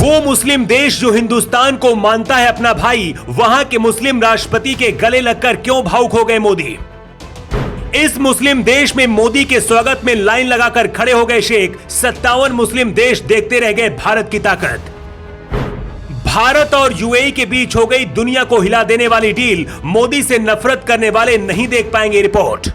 वो मुस्लिम देश जो हिंदुस्तान को मानता है अपना भाई, वहां के मुस्लिम राष्ट्रपति के गले लगकर क्यों भावुक हो गए मोदी? इस मुस्लिम देश में मोदी के स्वागत में लाइन लगाकर खड़े हो गए शेख। 57 मुस्लिम देश देखते रह गए भारत की ताकत। भारत और यूएई के बीच हो गई दुनिया को हिला देने वाली डील। मोदी से नफरत करने वाले नहीं देख पाएंगे रिपोर्ट।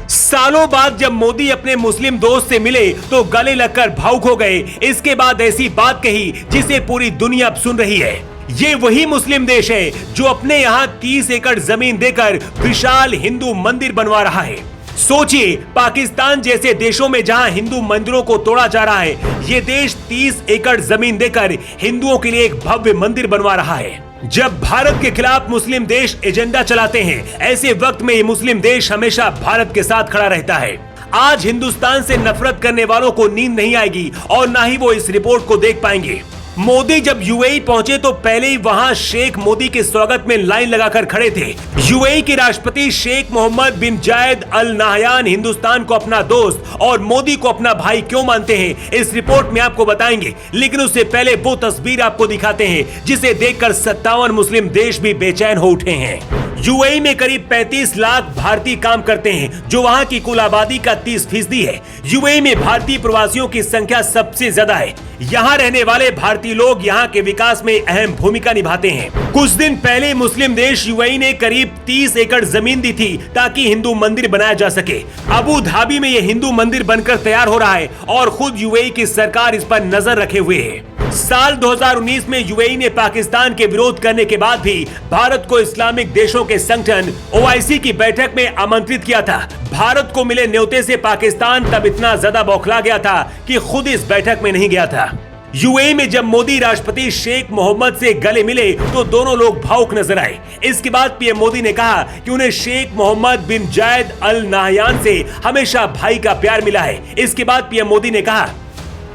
सालों बाद जब मोदी अपने मुस्लिम दोस्त से मिले तो गले लगकर भावुक हो गए। इसके बाद ऐसी बात कही जिसे पूरी दुनिया अब सुन रही है। ये वही मुस्लिम देश है जो अपने यहाँ 30 एकड़ जमीन देकर विशाल हिंदू मंदिर बनवा रहा है। सोचिए, पाकिस्तान जैसे देशों में जहां हिंदू मंदिरों को तोड़ा जा रहा है, ये देश 30 एकड़ जमीन देकर हिंदुओं के लिए एक भव्य मंदिर बनवा रहा है। जब भारत के खिलाफ मुस्लिम देश एजेंडा चलाते हैं, ऐसे वक्त में ये मुस्लिम देश हमेशा भारत के साथ खड़ा रहता है। आज हिंदुस्तान से नफरत करने वालों को नींद नहीं आएगी और ना ही वो इस रिपोर्ट को देख पाएंगे। मोदी जब यूएई पहुंचे तो पहले ही वहां शेख मोदी के स्वागत में लाइन लगाकर खड़े थे। यूएई के राष्ट्रपति शेख मोहम्मद बिन जायद अल नाहयान हिंदुस्तान को अपना दोस्त और मोदी को अपना भाई क्यों मानते हैं, इस रिपोर्ट में आपको बताएंगे। लेकिन उससे पहले वो तस्वीर आपको दिखाते हैं जिसे देखकर 57 मुस्लिम देश भी बेचैन हो उठे हैं। यूएई में करीब 35 लाख भारतीय काम करते हैं, जो वहां की कुल आबादी का 30% है। यूएई में भारतीय प्रवासियों की संख्या सबसे ज्यादा है। यहाँ रहने वाले भारतीय लोग यहाँ के विकास में अहम भूमिका निभाते हैं। कुछ दिन पहले मुस्लिम देश यूएई ने करीब 30 एकड़ जमीन दी थी ताकि हिंदू मंदिर बनाया जा सके। अबू धाबी में यह हिंदू मंदिर बनकर तैयार हो रहा है और खुद यूएई की सरकार इस पर नजर रखे हुए है। साल 2019 में यूएई ने पाकिस्तान के विरोध करने के बाद भी भारत को इस्लामिक देशों के संगठन ओआईसी की बैठक में आमंत्रित किया था। भारत को मिले न्योते से पाकिस्तान तब इतना ज्यादा बौखला गया था कि खुद इस बैठक में नहीं गया था। यूएई में जब मोदी राष्ट्रपति शेख मोहम्मद से गले मिले तो दोनों लोग भावुक नजर आए। इसके बाद पीएम मोदी ने कहा कि उन्हें शेख मोहम्मद बिन जायद अल नाहयान से हमेशा भाई का प्यार मिला है। इसके बाद पीएम मोदी ने कहा,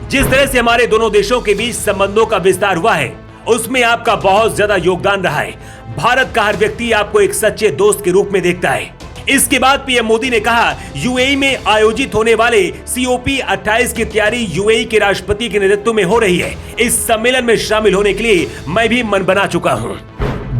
जिस तरह से हमारे दोनों देशों के बीच संबंधों का विस्तार हुआ है, उसमें आपका बहुत ज्यादा योगदान रहा है। भारत का हर व्यक्ति आपको एक सच्चे दोस्त के रूप में देखता है। इसके बाद पीएम मोदी ने कहा, यूएई में आयोजित होने वाले COP 28 की तैयारी यूएई के राष्ट्रपति के नेतृत्व में हो रही है। इस सम्मेलन में शामिल होने के लिए मैं भी मन बना चुका हूँ।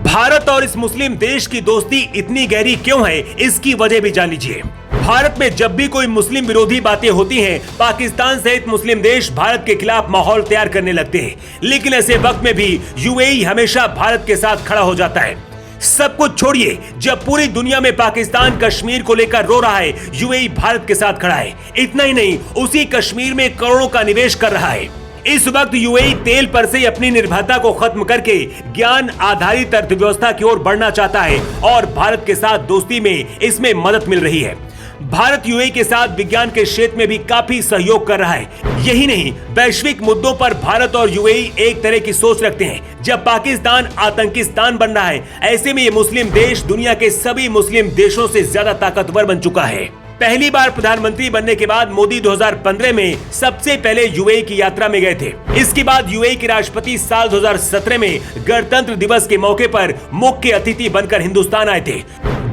भारत और इस मुस्लिम देश की दोस्ती इतनी गहरी क्यों है, इसकी वजह भी जान लीजिए। भारत में जब भी कोई मुस्लिम विरोधी बातें होती हैं, पाकिस्तान सहित मुस्लिम देश भारत के खिलाफ माहौल तैयार करने लगते हैं। लेकिन ऐसे वक्त में भी यूएई हमेशा भारत के साथ खड़ा हो जाता है। सब कुछ छोड़िए, जब पूरी दुनिया में पाकिस्तान कश्मीर को लेकर रो रहा है, यूएई भारत के साथ खड़ा है। इतना ही नहीं, उसी कश्मीर में करोड़ों का निवेश कर रहा है। इस वक्त यूएई तेल पर से अपनी निर्भरता को खत्म करके ज्ञान आधारित अर्थव्यवस्था की ओर बढ़ना चाहता है और भारत के साथ दोस्ती में इसमें मदद मिल रही है। भारत यूएई के साथ विज्ञान के क्षेत्र में भी काफी सहयोग कर रहा है। यही नहीं, वैश्विक मुद्दों पर भारत और यूएई एक तरह की सोच रखते हैं। जब पाकिस्तान आतंकिस्तान बन रहा है, ऐसे में ये मुस्लिम देश दुनिया के सभी मुस्लिम देशों से ज्यादा ताकतवर बन चुका है। पहली बार प्रधानमंत्री बनने के बाद मोदी 2015 में सबसे पहले यूएई की यात्रा में गए थे। इसके बाद यूएई के राष्ट्रपति साल 2017 में गणतंत्र दिवस के मौके पर मुख्य अतिथि बनकर हिंदुस्तान आए थे।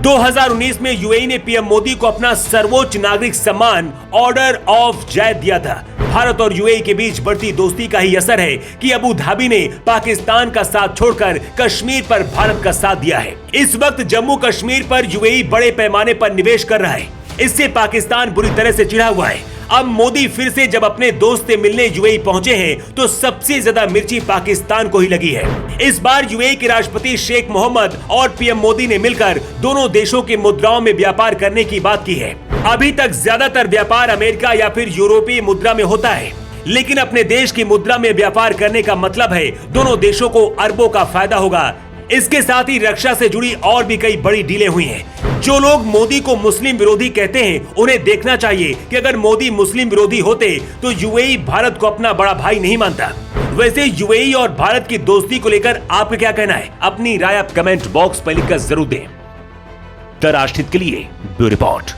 2019 में यूएई ने पीएम मोदी को अपना सर्वोच्च नागरिक सम्मान ऑर्डर ऑफ जायद दिया था। भारत और यूएई के बीच बढ़ती दोस्ती का ही असर है कि अबू धाबी ने पाकिस्तान का साथ छोड़कर कश्मीर पर भारत का साथ दिया है। इस वक्त जम्मू कश्मीर पर यूएई बड़े पैमाने पर निवेश कर रहा है। इससे पाकिस्तान बुरी तरह से चिढ़ा हुआ है। अब मोदी फिर से जब अपने दोस्त से मिलने यूएई पहुंचे हैं तो सबसे ज्यादा मिर्ची पाकिस्तान को ही लगी है। इस बार यूएई के राष्ट्रपति शेख मोहम्मद और पीएम मोदी ने मिलकर दोनों देशों की मुद्राओं में व्यापार करने की बात की है। अभी तक ज्यादातर व्यापार अमेरिका या फिर यूरोपीय मुद्रा में होता है, लेकिन अपने देश की मुद्रा में व्यापार करने का मतलब है दोनों देशों को अरबों का फायदा होगा। इसके साथ ही रक्षा से जुड़ी और भी कई बड़ी डीलें हुई हैं। जो लोग मोदी को मुस्लिम विरोधी कहते हैं, उन्हें देखना चाहिए कि अगर मोदी मुस्लिम विरोधी होते तो यूएई भारत को अपना बड़ा भाई नहीं मानता। वैसे यूएई और भारत की दोस्ती को लेकर आपका क्या कहना है? अपनी राय आप कमेंट बॉक्स पर लिखकर जरूर दें। द राष्ट्रहित के लिए ब्यूरो रिपोर्ट।